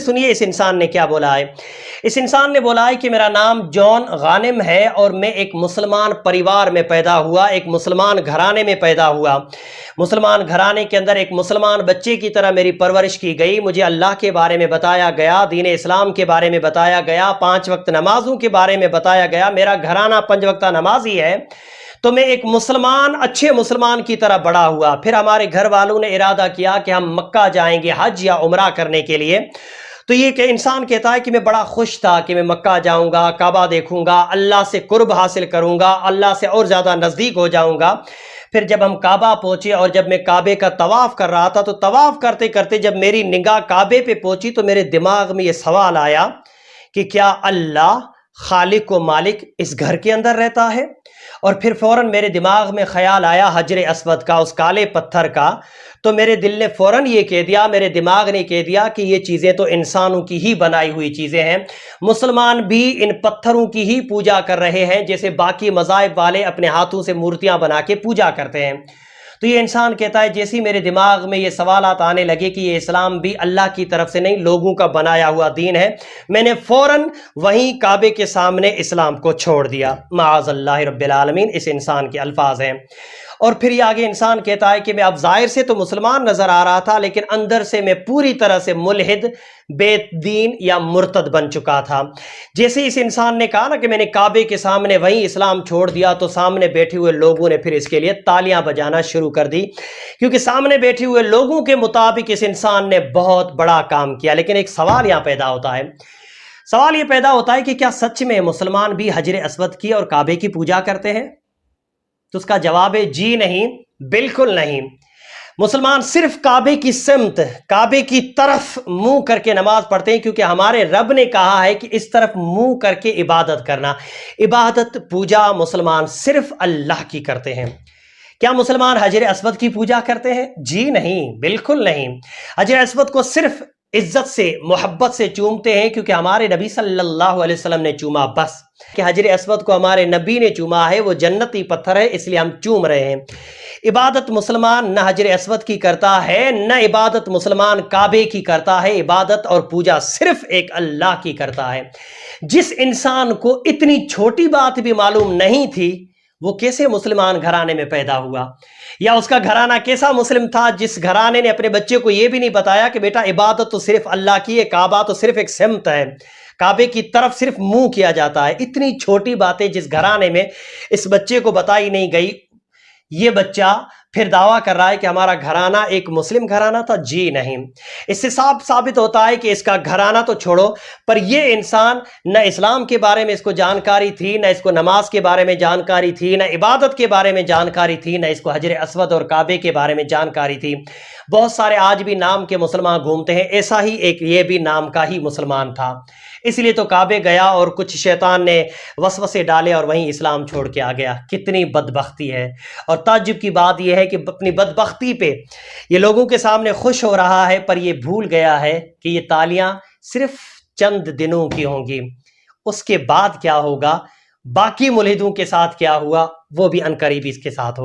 سنیے اس انسان نے کیا بولا ہے۔ اس انسان نے بولا ہے کہ میرا نام جان غانم ہے اور میں ایک مسلمان پریوار میں پیدا ہوا، ایک مسلمان گھرانے میں پیدا ہوا، مسلمان گھرانے کے اندر ایک مسلمان بچے کی طرح میری پرورش کی گئی، مجھے اللہ کے بارے میں بتایا گیا، دین اسلام کے بارے میں بتایا گیا، 5 وقت نمازوں کے بارے میں بتایا گیا، میرا گھرانہ 5 وقتہ نمازی ہے، تو میں ایک مسلمان، اچھے مسلمان کی طرح بڑا ہوا۔ پھر ہمارے گھر والوں نے ارادہ کیا کہ ہم مکہ جائیں گے حج یا عمرہ کرنے کے لیے، تو یہ کہ انسان کہتا ہے کہ میں بڑا خوش تھا کہ میں مکہ جاؤں گا، کعبہ دیکھوں گا، اللہ سے قرب حاصل کروں گا، اللہ سے اور زیادہ نزدیک ہو جاؤں گا۔ پھر جب ہم کعبہ پہنچے اور جب میں کعبے کا طواف کر رہا تھا تو طواف کرتے کرتے جب میری نگاہ کعبے پہ پہنچی تو میرے دماغ میں یہ سوال آیا کہ کیا اللہ خالق و مالک اس گھر کے اندر رہتا ہے؟ اور پھر فوراً میرے دماغ میں خیال آیا حجر اسود کا، اس کالے پتھر کا، تو میرے دل نے فوراً یہ کہہ دیا، میرے دماغ نے کہہ دیا کہ یہ چیزیں تو انسانوں کی ہی بنائی ہوئی چیزیں ہیں، مسلمان بھی ان پتھروں کی ہی پوجا کر رہے ہیں جیسے باقی مذاہب والے اپنے ہاتھوں سے مورتیاں بنا کے پوجا کرتے ہیں۔ تو یہ انسان کہتا ہے جیسی میرے دماغ میں یہ سوالات آنے لگے کہ یہ اسلام بھی اللہ کی طرف سے نہیں لوگوں کا بنایا ہوا دین ہے، میں نے فوراً وہیں کعبے کے سامنے اسلام کو چھوڑ دیا۔ معاذ اللہ رب العالمین، اس انسان کے الفاظ ہیں۔ اور پھر یہ آگے انسان کہتا ہے کہ میں اب ظاہر سے تو مسلمان نظر آ رہا تھا لیکن اندر سے میں پوری طرح سے ملحد، بے دین یا مرتد بن چکا تھا۔ جیسے اس انسان نے کہا نا کہ میں نے کعبے کے سامنے وہیں اسلام چھوڑ دیا تو سامنے بیٹھے ہوئے لوگوں نے پھر اس کے لیے تالیاں بجانا شروع کر دی، کیونکہ سامنے بیٹھے ہوئے لوگوں کے مطابق اس انسان نے بہت بڑا کام کیا۔ لیکن ایک سوال یہاں پیدا ہوتا ہے، سوال یہ پیدا ہوتا ہے کہ کیا سچ میں مسلمان بھی حجر اسود کی اور کعبے کی پوجا کرتے ہیں؟ تو اس کا جواب ہے جی نہیں، بالکل نہیں۔ مسلمان صرف کعبے کی سمت، کعبے کی طرف منہ کر کے نماز پڑھتے ہیں، کیونکہ ہمارے رب نے کہا ہے کہ اس طرف منہ کر کے عبادت کرنا۔ عبادت، پوجا مسلمان صرف اللہ کی کرتے ہیں۔ کیا مسلمان حجر اسود کی پوجا کرتے ہیں؟ جی نہیں، بالکل نہیں۔ حجر اسود کو صرف عزت سے، محبت سے چومتے ہیں کیونکہ ہمارے نبی صلی اللہ علیہ وسلم نے چوما، بس کہ حجر اسود کو ہمارے نبی نے چوما ہے، وہ جنتی پتھر ہے اس لیے ہم چوم رہے ہیں۔ عبادت مسلمان نہ حجر اسود کی کرتا ہے، نہ عبادت مسلمان کعبے کی کرتا ہے، عبادت اور پوجا صرف ایک اللہ کی کرتا ہے۔ جس انسان کو اتنی چھوٹی بات بھی معلوم نہیں تھی وہ کیسے مسلمان گھرانے میں پیدا ہوا؟ یا اس کا گھرانہ کیسا مسلم تھا جس گھرانے نے اپنے بچے کو یہ بھی نہیں بتایا کہ بیٹا عبادت تو صرف اللہ کی ہے، کعبہ تو صرف ایک سمت ہے، کعبے کی طرف صرف منہ کیا جاتا ہے۔ اتنی چھوٹی باتیں جس گھرانے میں اس بچے کو بتائی نہیں گئی، یہ بچہ پھر دعویٰ کر رہا ہے کہ ہمارا گھرانہ ایک مسلم گھرانہ تھا۔ جی نہیں، اس سے ثابت ہوتا ہے کہ اس کا گھرانہ تو چھوڑو، پر یہ انسان نہ اسلام کے بارے میں اس کو جانکاری تھی، نہ اس کو نماز کے بارے میں جانکاری تھی، نہ عبادت کے بارے میں جانکاری تھی، نہ اس کو حجر اسود اور کعبے کے بارے میں جانکاری تھی۔ بہت سارے آج بھی نام کے مسلمان گھومتے ہیں، ایسا ہی ایک یہ بھی نام کا ہی مسلمان تھا، اس لیے تو کعبے گیا اور کچھ شیطان نے وسوسے ڈالے اور وہیں اسلام چھوڑ کے آ گیا۔ کتنی بدبختی ہے! اور تعجب کی بات یہ ہے کہ اپنی بدبختی پہ یہ لوگوں کے سامنے خوش ہو رہا ہے، پر یہ بھول گیا ہے کہ یہ تالیاں صرف چند دنوں کی ہوں گی، اس کے بعد کیا ہوگا، باقی ملحدوں کے ساتھ کیا ہوا وہ بھی عنقریب اس کے ساتھ ہوگا۔